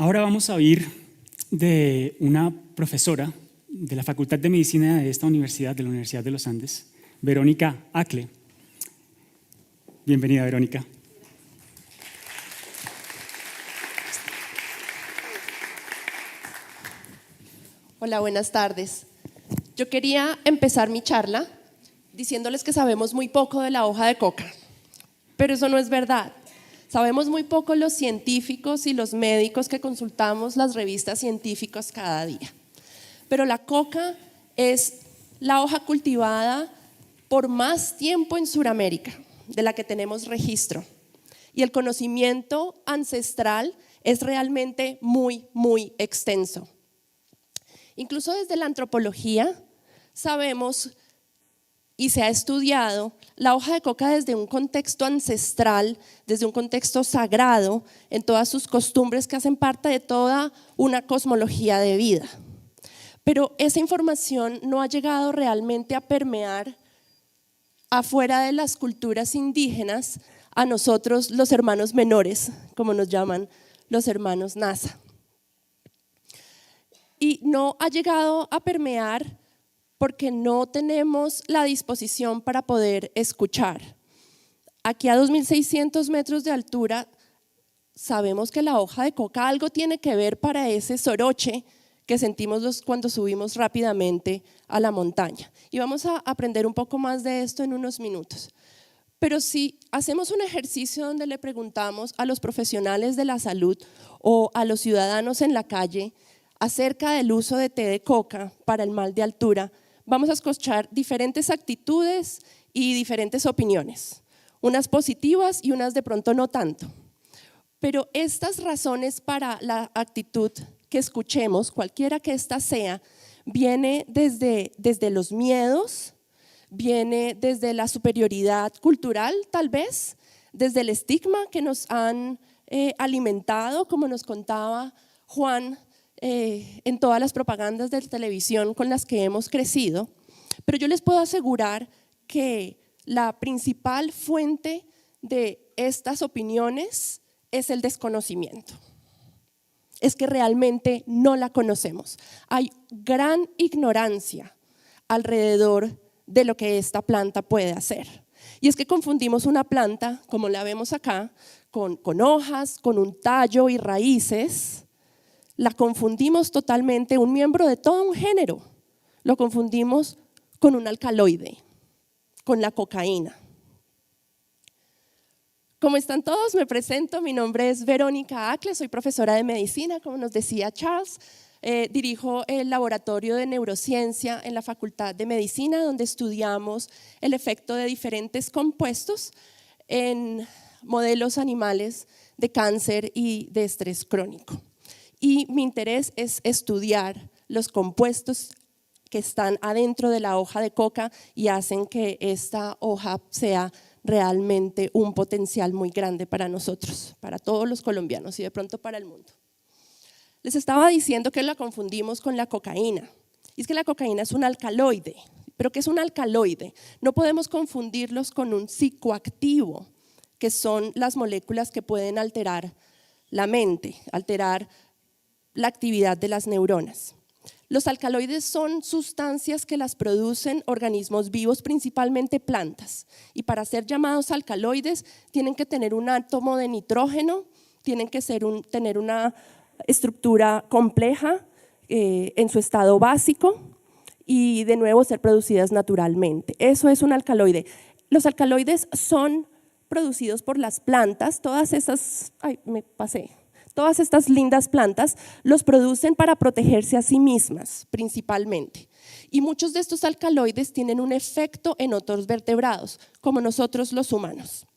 Ahora vamos a oír de una profesora de la Facultad de Medicina de esta universidad, de la Universidad de los Andes, Verónica Acle. Bienvenida, Verónica. Hola, buenas tardes. Yo quería empezar mi charla diciéndoles que sabemos muy poco de la hoja de coca, pero eso no es verdad. Sabemos muy poco los científicos y los médicos que consultamos las revistas científicas cada día. Pero la coca es la hoja cultivada por más tiempo en Sudamérica, de la que tenemos registro. Y el conocimiento ancestral es realmente muy, muy extenso. Incluso desde la antropología sabemos y se ha estudiado la hoja de coca desde un contexto ancestral, desde un contexto sagrado, en todas sus costumbres que hacen parte de toda una cosmología de vida. Pero esa información no ha llegado realmente a permear afuera de las culturas indígenas a nosotros los hermanos menores, como nos llaman los hermanos Nasa. Y no ha llegado a permear porque no tenemos la disposición para poder escuchar. Aquí a 2.600 metros de altura sabemos que la hoja de coca algo tiene que ver para ese soroche que sentimos cuando subimos rápidamente a la montaña. Y vamos a aprender un poco más de esto en unos minutos. Pero si hacemos un ejercicio donde le preguntamos a los profesionales de la salud o a los ciudadanos en la calle acerca del uso de té de coca para el mal de altura, vamos a escuchar diferentes actitudes y diferentes opiniones, unas positivas y unas de pronto no tanto. Pero estas razones para la actitud que escuchemos, cualquiera que ésta sea, viene desde los miedos, viene desde la superioridad cultural tal vez, desde el estigma que nos han alimentado, como nos contaba Juan, en todas las propagandas de televisión con las que hemos crecido. Pero yo les puedo asegurar que la principal fuente de estas opiniones es el desconocimiento. Es que realmente no la conocemos. Hay gran ignorancia alrededor de lo que esta planta puede hacer. Y es que confundimos una planta, como la vemos acá, con hojas, con un tallo y raíces. La confundimos totalmente, un miembro de todo un género, lo confundimos con un alcaloide, con la cocaína. ¿Cómo están todos? Me presento, mi nombre es Verónica Acle, soy profesora de medicina, como nos decía Charles. Dirijo el laboratorio de neurociencia en la Facultad de Medicina, donde estudiamos el efecto de diferentes compuestos en modelos animales de cáncer y de estrés crónico. Y mi interés es estudiar los compuestos que están adentro de la hoja de coca y hacen que esta hoja sea realmente un potencial muy grande para nosotros, para todos los colombianos y de pronto para el mundo. Les estaba diciendo que la confundimos con la cocaína. Y es que la cocaína es un alcaloide. ¿Pero qué es un alcaloide? No podemos confundirlos con un psicoactivo, que son las moléculas que pueden alterar la mente, alterar la actividad de las neuronas. Los alcaloides son sustancias que las producen organismos vivos, principalmente plantas. Y para ser llamados alcaloides tienen que tener un átomo de nitrógeno, tienen que tener una estructura compleja en su estado básico y de nuevo ser producidas naturalmente. Eso es un alcaloide. Los alcaloides son producidos por las plantas, todas estas lindas plantas los producen para protegerse a sí mismas principalmente. Y muchos de estos alcaloides tienen un efecto en otros vertebrados, como nosotros los humanos.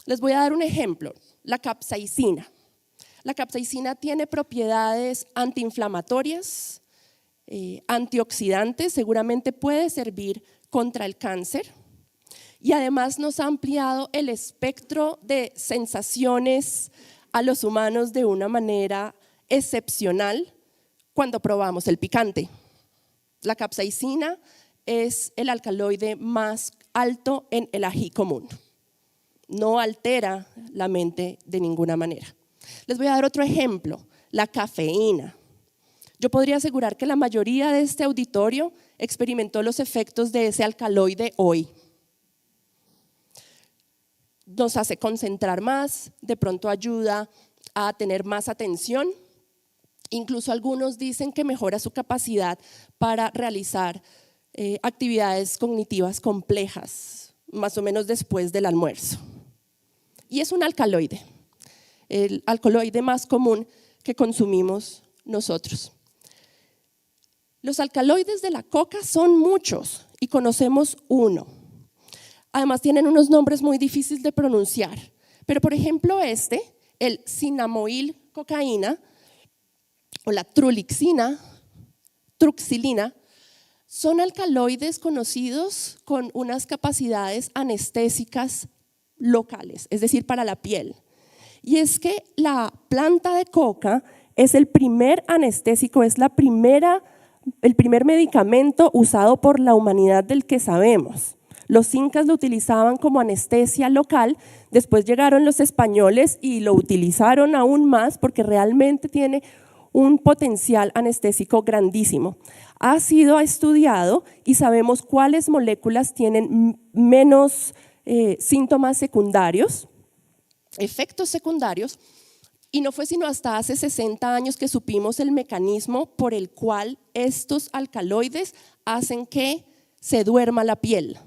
Les voy a dar un ejemplo, la capsaicina. La capsaicina tiene propiedades antiinflamatorias, antioxidantes, seguramente puede servir contra el cáncer. Y además nos ha ampliado el espectro de sensaciones a los humanos de una manera excepcional cuando probamos el picante. La capsaicina es el alcaloide más alto en el ají común. No altera la mente de ninguna manera. Les voy a dar otro ejemplo, la cafeína. Yo podría asegurar que la mayoría de este auditorio experimentó los efectos de ese alcaloide hoy. Nos hace concentrar más, de pronto ayuda a tener más atención. Incluso algunos dicen que mejora su capacidad para realizar actividades cognitivas complejas, más o menos después del almuerzo. Y es un alcaloide, el alcaloide más común que consumimos nosotros. Los alcaloides de la coca son muchos y conocemos uno. Además tienen unos nombres muy difíciles de pronunciar, pero por ejemplo el cinamoil cocaína o la truxilina, son alcaloides conocidos con unas capacidades anestésicas locales, es decir, para la piel. Y es que la planta de coca es el primer anestésico, es el primer medicamento usado por la humanidad del que sabemos. Los incas lo utilizaban como anestesia local, después llegaron los españoles y lo utilizaron aún más porque realmente tiene un potencial anestésico grandísimo. Ha sido estudiado y sabemos cuáles moléculas tienen menos síntomas secundarios, efectos secundarios, y no fue sino hasta hace 60 años que supimos el mecanismo por el cual estos alcaloides hacen que se duerma la piel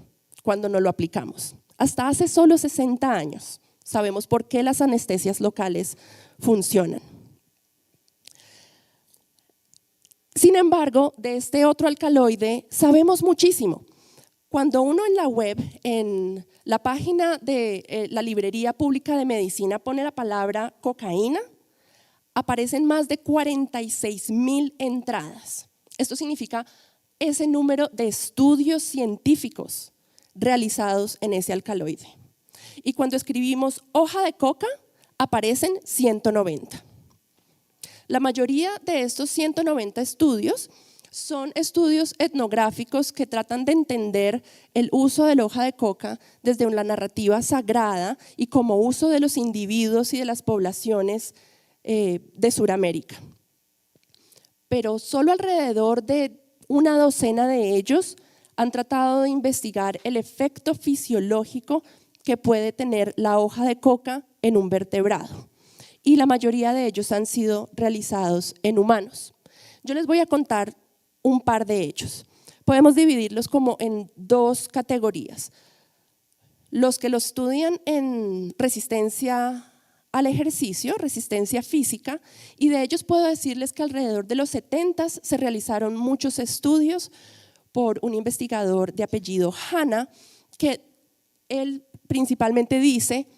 cuando no lo aplicamos. Hasta hace solo 60 años sabemos por qué las anestesias locales funcionan. Sin embargo, de este otro alcaloide sabemos muchísimo. Cuando uno en la web, en la página de la Librería Pública de Medicina pone la palabra cocaína, aparecen más de 46,000 entradas. Esto significa ese número de estudios científicos realizados en ese alcaloide. Y cuando escribimos hoja de coca, aparecen 190. La mayoría de estos 190 estudios son estudios etnográficos que tratan de entender el uso de la hoja de coca desde la narrativa sagrada y como uso de los individuos y de las poblaciones de Sudamérica. Pero solo alrededor de una docena de ellos han tratado de investigar el efecto fisiológico que puede tener la hoja de coca en un vertebrado. Y la mayoría de ellos han sido realizados en humanos. Yo les voy a contar un par de ellos. Podemos dividirlos como en dos categorías. Los que lo estudian en resistencia al ejercicio, resistencia física, y de ellos puedo decirles que alrededor de los 70 se realizaron muchos estudios por un investigador de apellido Hanna, que él principalmente dice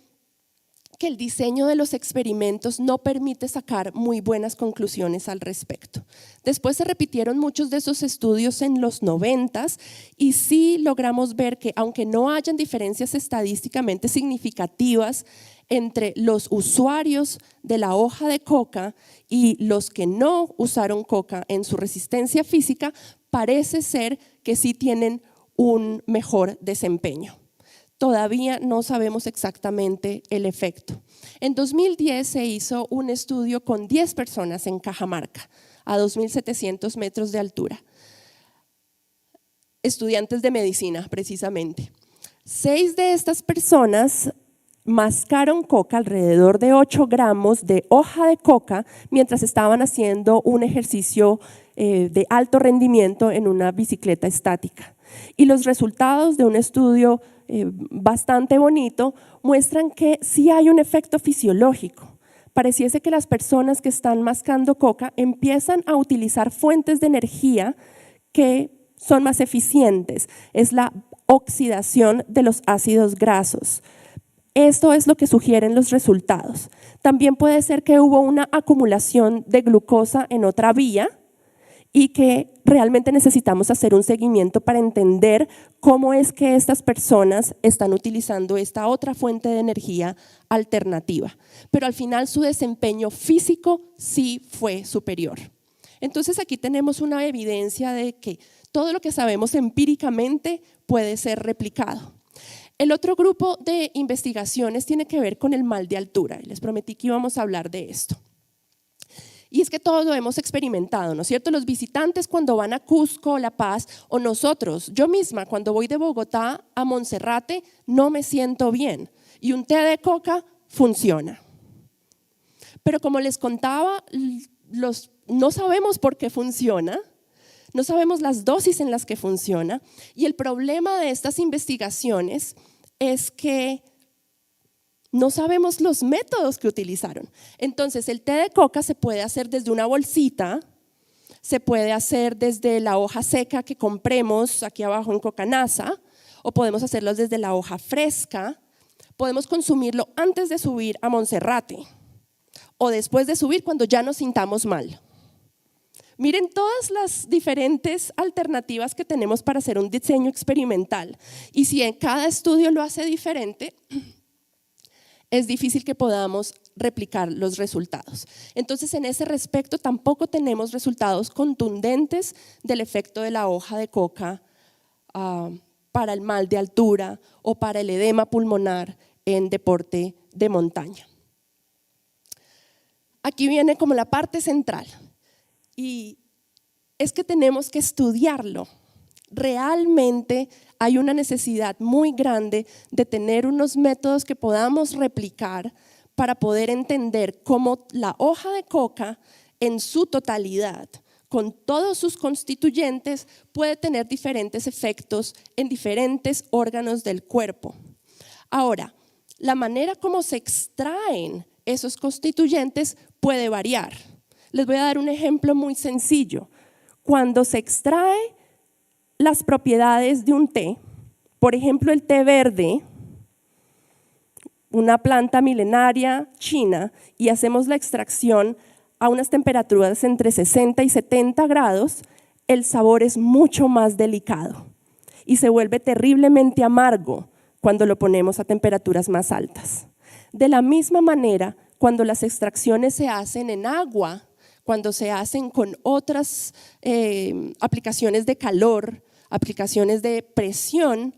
que el diseño de los experimentos no permite sacar muy buenas conclusiones al respecto. Después se repitieron muchos de esos estudios en los 90s y sí logramos ver que aunque no hayan diferencias estadísticamente significativas entre los usuarios de la hoja de coca y los que no usaron coca en su resistencia física, parece ser que sí tienen un mejor desempeño. Todavía no sabemos exactamente el efecto. En 2010 se hizo un estudio con 10 personas en Cajamarca, a 2.700 metros de altura. Estudiantes de medicina, precisamente. 6 de estas personas mascaron coca, alrededor de 8 gramos de hoja de coca, mientras estaban haciendo un ejercicio de alto rendimiento en una bicicleta estática. Y los resultados de un estudio bastante bonito muestran que sí hay un efecto fisiológico. Pareciese que las personas que están mascando coca empiezan a utilizar fuentes de energía que son más eficientes. Es la oxidación de los ácidos grasos. Esto es lo que sugieren los resultados. También puede ser que hubo una acumulación de glucosa en otra vía y que realmente necesitamos hacer un seguimiento para entender cómo es que estas personas están utilizando esta otra fuente de energía alternativa. Pero al final su desempeño físico sí fue superior. Entonces aquí tenemos una evidencia de que todo lo que sabemos empíricamente puede ser replicado. El otro grupo de investigaciones tiene que ver con el mal de altura. Les prometí que íbamos a hablar de esto. Y es que todos lo hemos experimentado, ¿no es cierto? Los visitantes cuando van a Cusco, La Paz, o nosotros, yo misma cuando voy de Bogotá a Monserrate, no me siento bien. Y un té de coca funciona. Pero como les contaba, no sabemos por qué funciona, no sabemos las dosis en las que funciona. Y el problema de estas investigaciones es que no sabemos los métodos que utilizaron. Entonces, el té de coca se puede hacer desde una bolsita, se puede hacer desde la hoja seca que compremos aquí abajo en Cocanasa, o podemos hacerlo desde la hoja fresca. Podemos consumirlo antes de subir a Monserrate o después de subir cuando ya nos sintamos mal. Miren todas las diferentes alternativas que tenemos para hacer un diseño experimental. Y si en cada estudio lo hace diferente, es difícil que podamos replicar los resultados. Entonces, en ese respecto, tampoco tenemos resultados contundentes del efecto de la hoja de coca para el mal de altura o para el edema pulmonar en deporte de montaña. Aquí viene como la parte central, y es que tenemos que estudiarlo. Realmente hay una necesidad muy grande de tener unos métodos que podamos replicar para poder entender cómo la hoja de coca en su totalidad, con todos sus constituyentes, puede tener diferentes efectos en diferentes órganos del cuerpo. Ahora, la manera como se extraen esos constituyentes puede variar. Les voy a dar un ejemplo muy sencillo. Cuando se extrae las propiedades de un té, por ejemplo el té verde, una planta milenaria china, y hacemos la extracción a unas temperaturas entre 60 y 70 grados, el sabor es mucho más delicado y se vuelve terriblemente amargo cuando lo ponemos a temperaturas más altas. De la misma manera, cuando las extracciones se hacen en agua, cuando se hacen con otras aplicaciones de calor, aplicaciones de presión,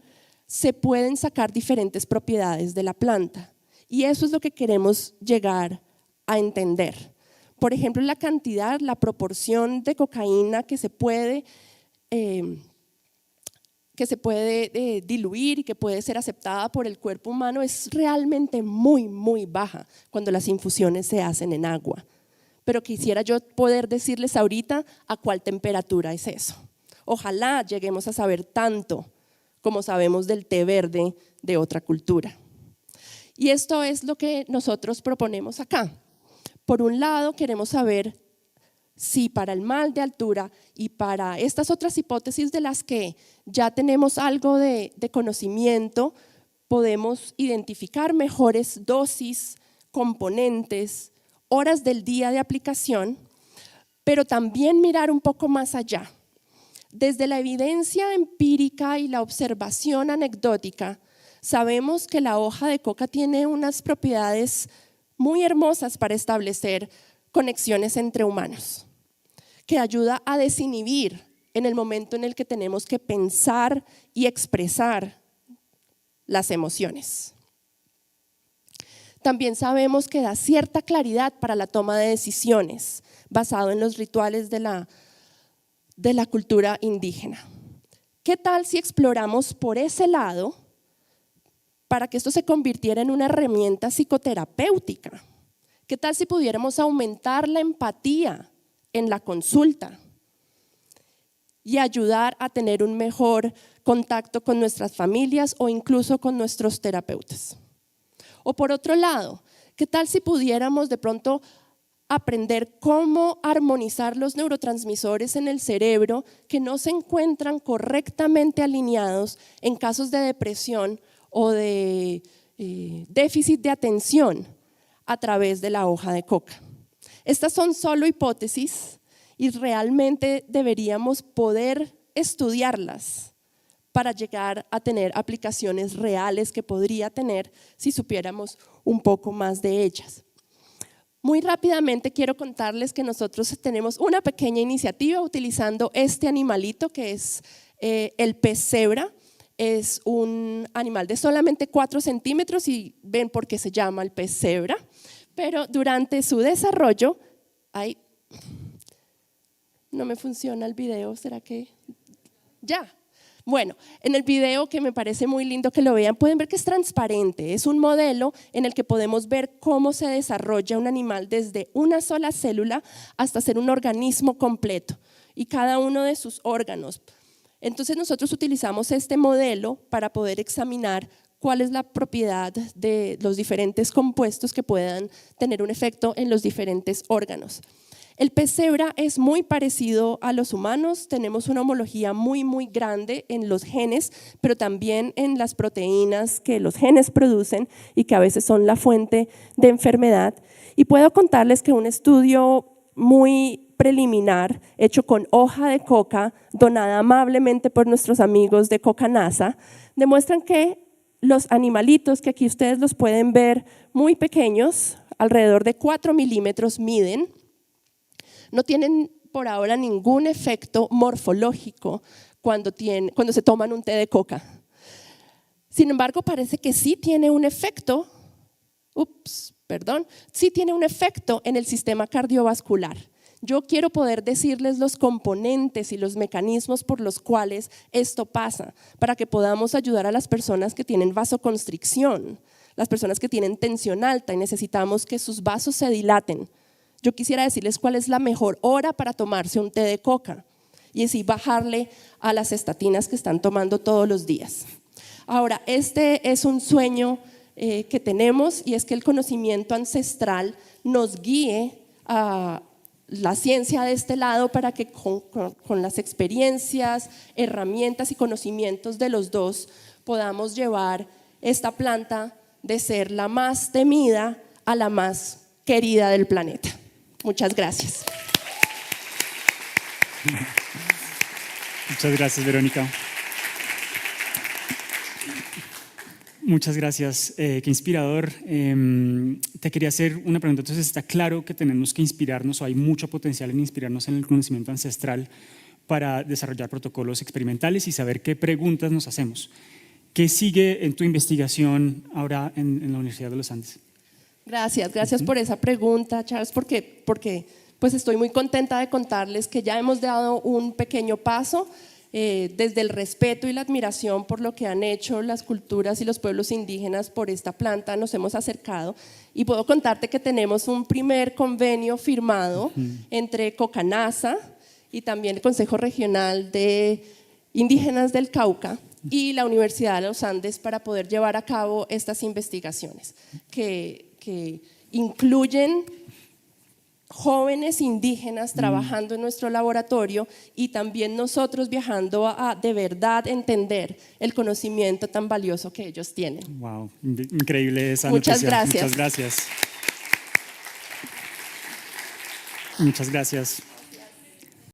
se pueden sacar diferentes propiedades de la planta. Y eso es lo que queremos llegar a entender. Por ejemplo, la cantidad, la proporción de cocaína que se puede diluir y que puede ser aceptada por el cuerpo humano es realmente muy, muy baja cuando las infusiones se hacen en agua. Pero quisiera yo poder decirles ahorita a cuál temperatura es eso. Ojalá lleguemos a saber tanto como sabemos del té verde de otra cultura. Y esto es lo que nosotros proponemos acá. Por un lado, queremos saber si para el mal de altura y para estas otras hipótesis de las que ya tenemos algo de conocimiento, podemos identificar mejores dosis, componentes, horas del día de aplicación, pero también mirar un poco más allá. Desde la evidencia empírica y la observación anecdótica, sabemos que la hoja de coca tiene unas propiedades muy hermosas para establecer conexiones entre humanos, que ayuda a desinhibir en el momento en el que tenemos que pensar y expresar las emociones. También sabemos que da cierta claridad para la toma de decisiones, basado en los rituales de la cultura indígena. ¿Qué tal si exploramos por ese lado para que esto se convirtiera en una herramienta psicoterapéutica? ¿Qué tal si pudiéramos aumentar la empatía en la consulta y ayudar a tener un mejor contacto con nuestras familias o incluso con nuestros terapeutas? O por otro lado, ¿qué tal si pudiéramos de pronto aprender cómo armonizar los neurotransmisores en el cerebro que no se encuentran correctamente alineados en casos de depresión o de déficit de atención a través de la hoja de coca? Estas son solo hipótesis y realmente deberíamos poder estudiarlas para llegar a tener aplicaciones reales que podría tener si supiéramos un poco más de ellas. Muy rápidamente quiero contarles que nosotros tenemos una pequeña iniciativa utilizando este animalito que es el pez cebra. Es un animal de solamente 4 centímetros y ven por qué se llama el pez cebra. Pero durante su desarrollo, No me funciona el video, ¿será que? Ya. Bueno, en el video, que me parece muy lindo que lo vean, pueden ver que es transparente. Es un modelo en el que podemos ver cómo se desarrolla un animal desde una sola célula hasta ser un organismo completo y cada uno de sus órganos. Entonces nosotros utilizamos este modelo para poder examinar cuál es la propiedad de los diferentes compuestos que puedan tener un efecto en los diferentes órganos. El pez cebra es muy parecido a los humanos, tenemos una homología muy grande en los genes, pero también en las proteínas que los genes producen y que a veces son la fuente de enfermedad. Y puedo contarles que un estudio muy preliminar hecho con hoja de coca, donada amablemente por nuestros amigos de Coca-NASA, demuestran que los animalitos, que aquí ustedes los pueden ver muy pequeños, alrededor de 4 milímetros miden, no tienen por ahora ningún efecto morfológico cuando se toman un té de coca. Sin embargo, parece que sí tiene un efecto, sí tiene un efecto en el sistema cardiovascular. Yo quiero poder decirles los componentes y los mecanismos por los cuales esto pasa, para que podamos ayudar a las personas que tienen vasoconstricción, las personas que tienen tensión alta y necesitamos que sus vasos se dilaten. Yo quisiera decirles cuál es la mejor hora para tomarse un té de coca y así bajarle a las estatinas que están tomando todos los días. Ahora, este es un sueño que tenemos, y es que el conocimiento ancestral nos guíe a la ciencia de este lado para que con las experiencias, herramientas y conocimientos de los dos podamos llevar esta planta de ser la más temida a la más querida del planeta. Muchas gracias. Muchas gracias, Verónica. Muchas gracias, qué inspirador. Te quería hacer una pregunta. Entonces, está claro que tenemos que inspirarnos, o hay mucho potencial en inspirarnos en el conocimiento ancestral para desarrollar protocolos experimentales y saber qué preguntas nos hacemos. ¿Qué sigue en tu investigación ahora en la Universidad de los Andes? Gracias por esa pregunta, Charles, porque pues estoy muy contenta de contarles que ya hemos dado un pequeño paso desde el respeto y la admiración por lo que han hecho las culturas y los pueblos indígenas por esta planta. Nos hemos acercado y puedo contarte que tenemos un primer convenio firmado entre Coca-NASA y también el Consejo Regional de Indígenas del Cauca y la Universidad de los Andes para poder llevar a cabo estas investigaciones que incluyen jóvenes indígenas trabajando en nuestro laboratorio y también nosotros viajando a de verdad entender el conocimiento tan valioso que ellos tienen. Wow, increíble esa Muchas noticia. gracias. Muchas gracias. Muchas gracias.